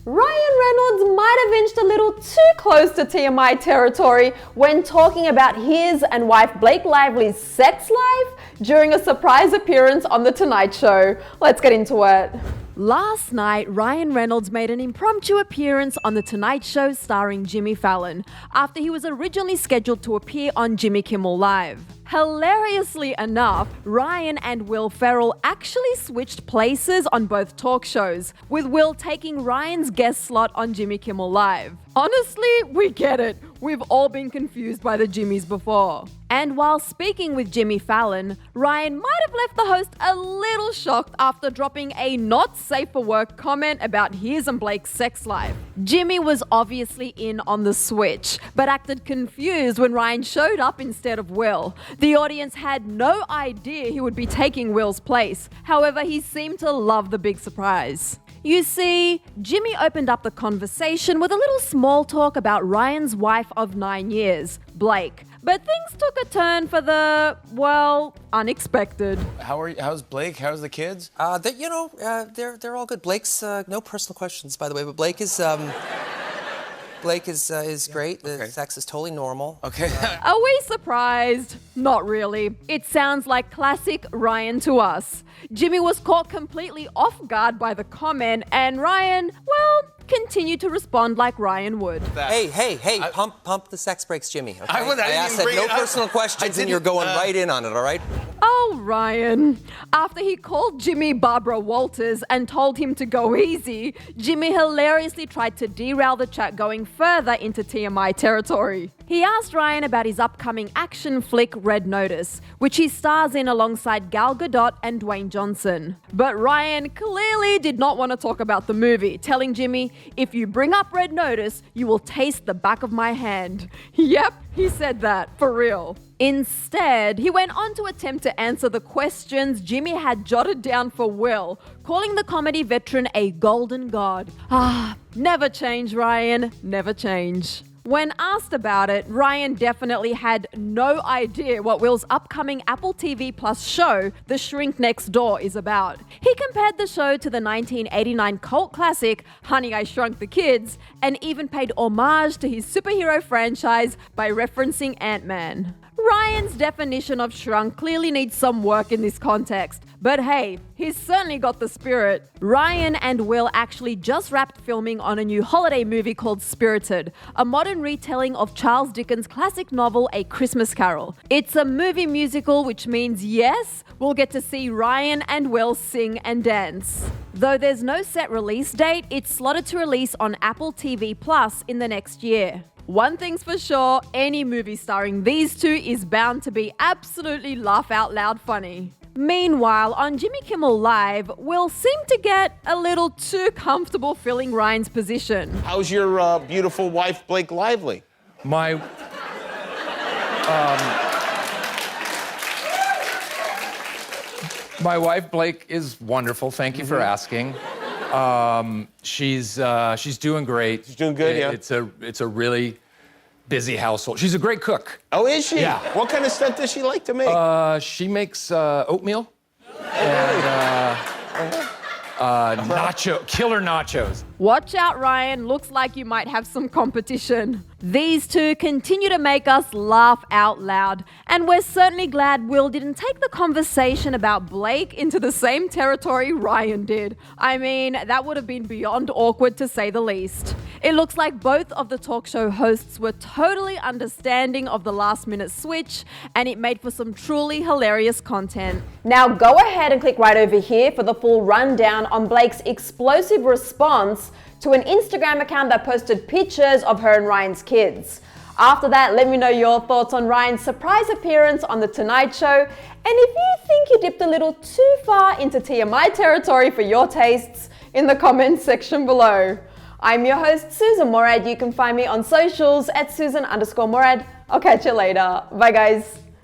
Ryan Reynolds might have inched a little too close to TMI territory when talking about his and wife Blake Lively's sex life during a surprise appearance on The Tonight Show. Let's get into it. Last night, Ryan Reynolds made an impromptu appearance on The Tonight Show starring Jimmy Fallon after he was originally scheduled to appear on Jimmy Kimmel Live. Hilariously enough, Ryan and Will Ferrell actually switched places on both talk shows, with Will taking Ryan's guest slot on Jimmy Kimmel Live. Honestly, we get it. We've all been confused by the Jimmys before. And while speaking with Jimmy Fallon, Ryan might have left the host a little shocked after dropping a not safe for work comment about his and Blake's sex life. Jimmy was obviously in on the switch, but acted confused when Ryan showed up instead of Will. The audience had no idea he would be taking Will's place. However, he seemed to love the big surprise. You see, Jimmy opened up the conversation with a little small talk about Ryan's wife of 9 years, Blake. But things took a turn for the, well, unexpected. How's Blake? How's the kids? They're all good. Blake's no personal questions, by the way, but Blake is great. The sex is totally normal. Okay. Are we surprised? Not really. It sounds like classic Ryan to us. Jimmy was caught completely off guard by the comment, and Ryan, well, continued to respond like Ryan would. Hey, pump the sex brakes, Jimmy. Okay? I asked that no personal questions, and you're going right in on it, all right? Oh, Ryan. After he called Jimmy Barbara Walters and told him to go easy, Jimmy hilariously tried to derail the chat going further into TMI territory. He asked Ryan about his upcoming action flick Red Notice, which he stars in alongside Gal Gadot and Dwayne Johnson. But Ryan clearly did not want to talk about the movie, telling Jimmy, "If you bring up Red Notice, you will taste the back of my hand." Yep, he said that, for real. Instead, he went on to attempt to answer the questions Jimmy had jotted down for Will, calling the comedy veteran a golden god. Never change, Ryan, never change. When asked about it, Ryan definitely had no idea what Will's upcoming Apple TV Plus show, The Shrink Next Door, is about. He compared the show to the 1989 cult classic Honey, I Shrunk the Kids, and even paid homage to his superhero franchise by referencing Ant-Man. Ryan's definition of shrunk clearly needs some work in this context, but hey, he's certainly got the spirit. Ryan and Will actually just wrapped filming on a new holiday movie called Spirited, a modern retelling of Charles Dickens' classic novel A Christmas Carol. It's a movie musical, which means yes, we'll get to see Ryan and Will sing and dance. Though there's no set release date, it's slotted to release on Apple TV Plus in the next year. One thing's for sure, any movie starring these two is bound to be absolutely laugh out loud funny. Meanwhile, on Jimmy Kimmel Live, Will seemed to get a little too comfortable filling Ryan's position. How's your beautiful wife, Blake Lively? My wife, Blake, is wonderful. Thank you for asking. She's doing great. She's doing good, yeah. It's a really busy household. She's a great cook. Oh, is she? Yeah. What kind of stuff does she like to make? She makes oatmeal and killer nachos. Watch out, Ryan. Looks like you might have some competition. These two continue to make us laugh out loud, and we're certainly glad Will didn't take the conversation about Blake into the same territory Ryan did. I mean, that would have been beyond awkward to say the least. It looks like both of the talk show hosts were totally understanding of the last-minute switch, and it made for some truly hilarious content. Now go ahead and click right over here for the full rundown on Blake's explosive response to an Instagram account that posted pictures of her and Ryan's kids. After that, let me know your thoughts on Ryan's surprise appearance on The Tonight Show, and if you think he dipped a little too far into TMI territory for your tastes, in the comments section below. I'm your host, Sussan Mourad. You can find me on socials at Sussan_Mourad. I'll catch you later. Bye, guys.